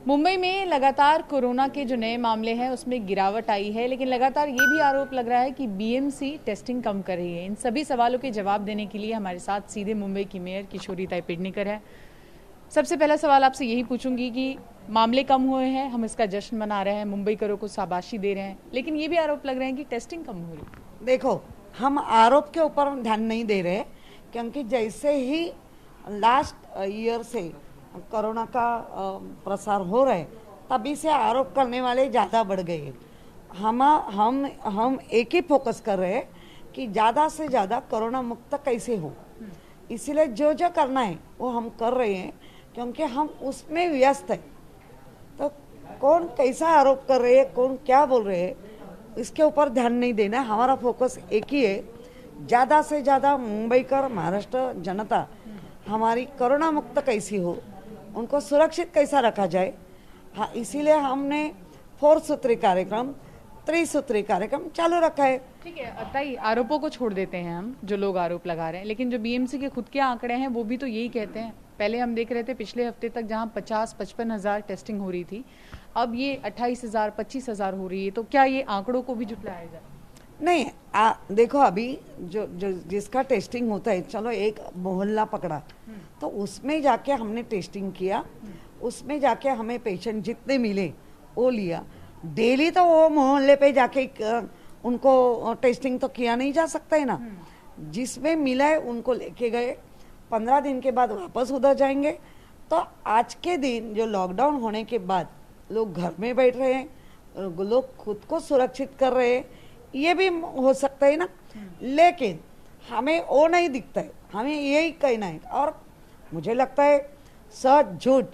मुंबई में लगातार कोरोना के जो नए मामले हैं उसमें गिरावट आई है, लेकिन लगातार ये भी आरोप लग रहा है कि बीएमसी टेस्टिंग कम कर रही है। इन सभी सवालों के जवाब देने के लिए हमारे साथ सीधे मुंबई की मेयर किशोरीताई पेडनेकर है। सबसे पहला सवाल आपसे यही पूछूंगी कि मामले कम हुए हैं, हम इसका जश्न मना रहे हैं, मुंबईकरों को शाबाशी दे रहे हैं, लेकिन ये भी आरोप लग रहे हैं कि टेस्टिंग कम हो रही है। देखो, हम आरोप के ऊपर ध्यान नहीं दे रहे, क्योंकि जैसे ही लास्ट ईयर से कोरोना का प्रसार हो रहा है, तभी से आरोप करने वाले ज़्यादा बढ़ गए। हम एक ही फोकस कर रहे हैं कि ज़्यादा से ज़्यादा कोरोना मुक्त कैसे हो। इसीलिए जो जो करना है वो हम कर रहे हैं, क्योंकि हम उसमें व्यस्त हैं। तो कौन कैसा आरोप कर रहे हैं, कौन क्या बोल रहे हैं, इसके ऊपर ध्यान नहीं देना। हमारा फोकस एक ही है, ज़्यादा से ज़्यादा मुंबई का महाराष्ट्र जनता हमारी कोरोना मुक्त कैसी हो, उनको सुरक्षित कैसा रखा जाए। हाँ, इसीलिए हमने 4 सूत्री कार्यक्रम, 3 सूत्री कार्यक्रम चालू रखा है। ठीक है ताई, आरोपों को छोड़ देते हैं हम, जो लोग आरोप लगा रहे हैं, लेकिन जो बीएमसी के खुद के आंकड़े हैं वो भी तो यही कहते हैं। पहले हम देख रहे थे पिछले हफ्ते तक जहां 50-55 हज़ार टेस्टिंग हो रही थी, अब ये 28,000 25,000 हो रही है। तो क्या ये आंकड़ों को भी जुटलाया जाए? नहीं, देखो, अभी जो जिसका टेस्टिंग होता है, चलो एक मोहल्ला पकड़ा तो उसमें जाके हमने टेस्टिंग किया, उसमें जाके हमें पेशेंट जितने मिले वो लिया। डेली तो वो मोहल्ले पे जाके उनको टेस्टिंग तो किया नहीं जा सकता है ना। जिसमें मिला है उनको लेके गए, 15 दिन के बाद वापस उधर जाएंगे। तो आज के दिन जो लॉकडाउन होने के बाद लोग घर में बैठ रहे हैं, लोग खुद को सुरक्षित कर रहे हैं, ये भी हो सकता है ना। लेकिन हमें वो नहीं दिखता है, हमें यही कहना है। और मुझे लगता है सच झूठ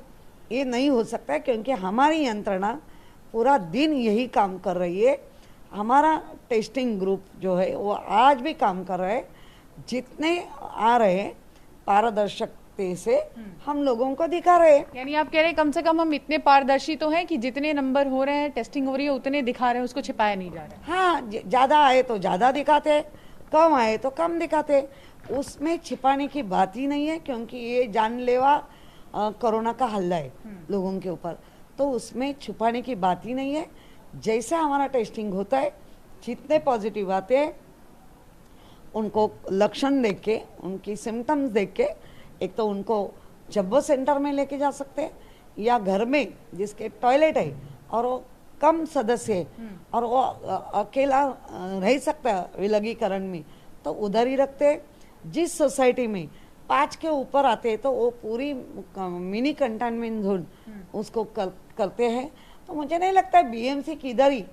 ये नहीं हो सकता है, क्योंकि हमारी यंत्रणा पूरा दिन यही काम कर रही है। हमारा टेस्टिंग ग्रुप जो है वो आज भी काम कर रहा है। जितने आ रहे हैं पारदर्शकता से हम लोगों को दिखा रहे हैं। यानी आप कह रहे हैं कम से कम हम इतने पारदर्शी तो हैं कि जितने नंबर हो रहे हैं, टेस्टिंग हो रही है, उतने दिखा रहे हैं, उसको छिपाया नहीं जा रहा है। हाँ, ज़्यादा आए तो ज़्यादा दिखाते, कम आए तो कम दिखाते, उसमें छिपाने की बात ही नहीं है। क्योंकि ये जानलेवा कोरोना का हल्ला है लोगों के ऊपर, तो उसमें छुपाने की बात ही नहीं है। जैसे हमारा टेस्टिंग होता है, जितने पॉजिटिव आते हैं उनको लक्षण देख के, उनकी सिम्टम्स देख के, एक तो उनको जब्बो सेंटर में लेके जा सकते हैं, या घर में जिसके टॉयलेट है और वो कम सदस्य है और वो अकेला रह सकता है विलगीकरण में, तो उधर ही रखते हैं। जिस सोसाइटी में 5 के ऊपर आते हैं तो वो पूरी मिनी कंटेनमेंट जोन उसको करते हैं। तो मुझे नहीं लगता है बीएमसी किधर ही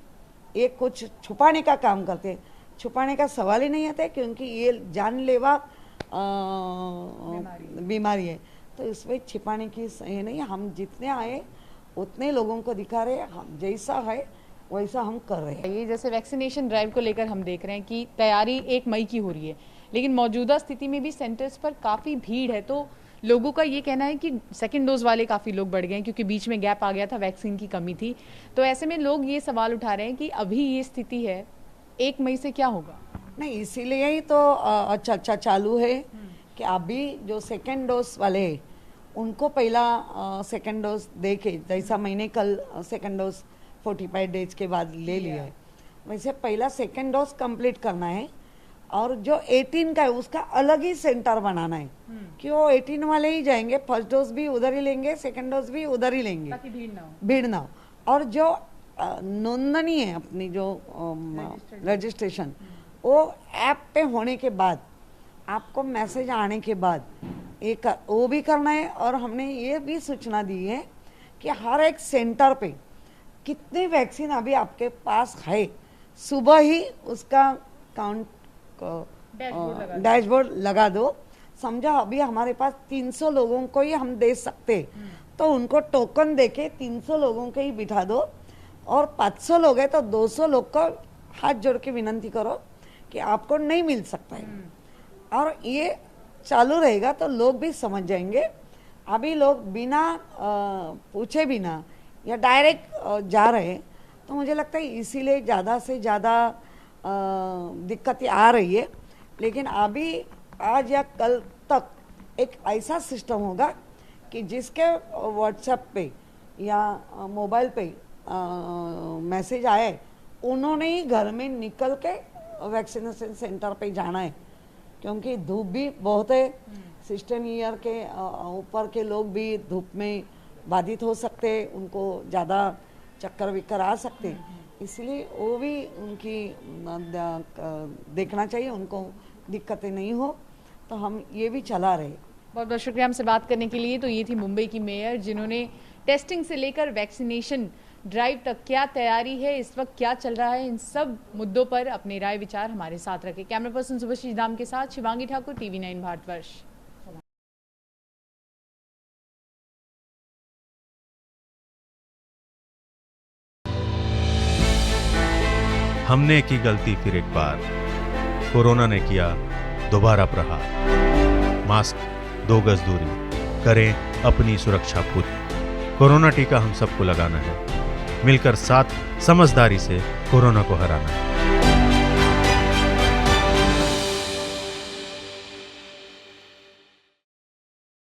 ये कुछ छुपाने का काम करते हैं। छुपाने का सवाल ही नहीं आता है, क्योंकि ये जानलेवा बीमारी है। तो इसमें छिपाने की ये नहीं, हम जितने आए उतने लोगों को दिखा रहे हैं, हम जैसा है वैसा हम कर रहे हैं। ये जैसे वैक्सीनेशन ड्राइव को लेकर हम देख रहे हैं कि तैयारी 1 मई की हो रही है, लेकिन मौजूदा स्थिति में भी सेंटर्स पर काफ़ी भीड़ है। तो लोगों का ये कहना है कि सेकेंड डोज वाले काफ़ी लोग बढ़ गए हैं, क्योंकि बीच में गैप आ गया था, वैक्सीन की कमी थी। तो ऐसे में लोग ये सवाल उठा रहे हैं कि अभी ये स्थिति है, 1 मई से क्या होगा? नहीं, इसीलिए ही तो चर्चा चालू है कि अभी जो सेकेंड डोज वाले हैं उनको पहला सेकेंड डोज दे के, जैसा मैंने कल सेकेंड डोज 45 डेज के बाद ले लिया है, वैसे पहला सेकेंड डोज कंप्लीट करना है। और जो 18 का है उसका अलग ही सेंटर बनाना है, कि वो 18 वाले ही जाएंगे, फर्स्ट डोज भी उधर ही लेंगे, सेकेंड डोज भी उधर ही लेंगे, ताकि भीड़ ना हो। और जो नोंदनी है अपनी, जो रजिस्ट्रेशन, वो ऐप पे होने के बाद, आपको मैसेज आने के बाद एक वो भी करना है। और हमने ये भी सूचना दी है कि हर एक सेंटर पे कितनी वैक्सीन अभी आपके पास है, सुबह ही उसका काउंट डैशबोर्ड लगा दो। समझा अभी हमारे पास 300 लोगों को ही हम दे सकते, तो उनको टोकन देके 300 लोगों को ही बिठा दो। और 500 लोग हैं तो 200 लोग को हाथ जोड़ के विनंती करो कि आपको नहीं मिल सकता है। और ये चालू रहेगा तो लोग भी समझ जाएंगे। अभी लोग बिना पूछे बिना या डायरेक्ट जा रहे हैं, तो मुझे लगता है इसीलिए ज़्यादा से ज़्यादा दिक्कतें आ रही है। लेकिन अभी आज या कल तक एक ऐसा सिस्टम होगा कि जिसके व्हाट्सएप पे या मोबाइल पे मैसेज आए, उन्होंने ही घर में निकल के वैक्सीनेशन सेंटर पे जाना है, क्योंकि धूप भी बहुत है। 16 ईयर के ऊपर के लोग भी धूप में बाधित हो सकते, उनको ज़्यादा चक्कर विक्कर आ सकते, इसलिए वो भी उनकी देखना चाहिए, उनको दिक्कतें नहीं हो, तो हम ये भी चला रहे। बहुत बहुत शुक्रिया हमसे बात करने के लिए। तो ये थी मुंबई की मेयर, जिन्होंने टेस्टिंग से लेकर वैक्सीनेशन ड्राइव तक क्या तैयारी है, इस वक्त क्या चल रहा है, इन सब मुद्दों पर अपने राय विचार हमारे साथ रखे। कैमरा पर्सन सुभाषिष दाम के साथ शिवांगी ठाकुर, TV9 भारतवर्ष। हमने की गलती फिर एक बार, कोरोना ने किया दोबारा प्रहार। मास्क, 2 गज दूरी, करें अपनी सुरक्षा पूरी। कोरोना टीका हम सबको लगाना है, मिलकर साथ समझदारी से कोरोना को हराना है।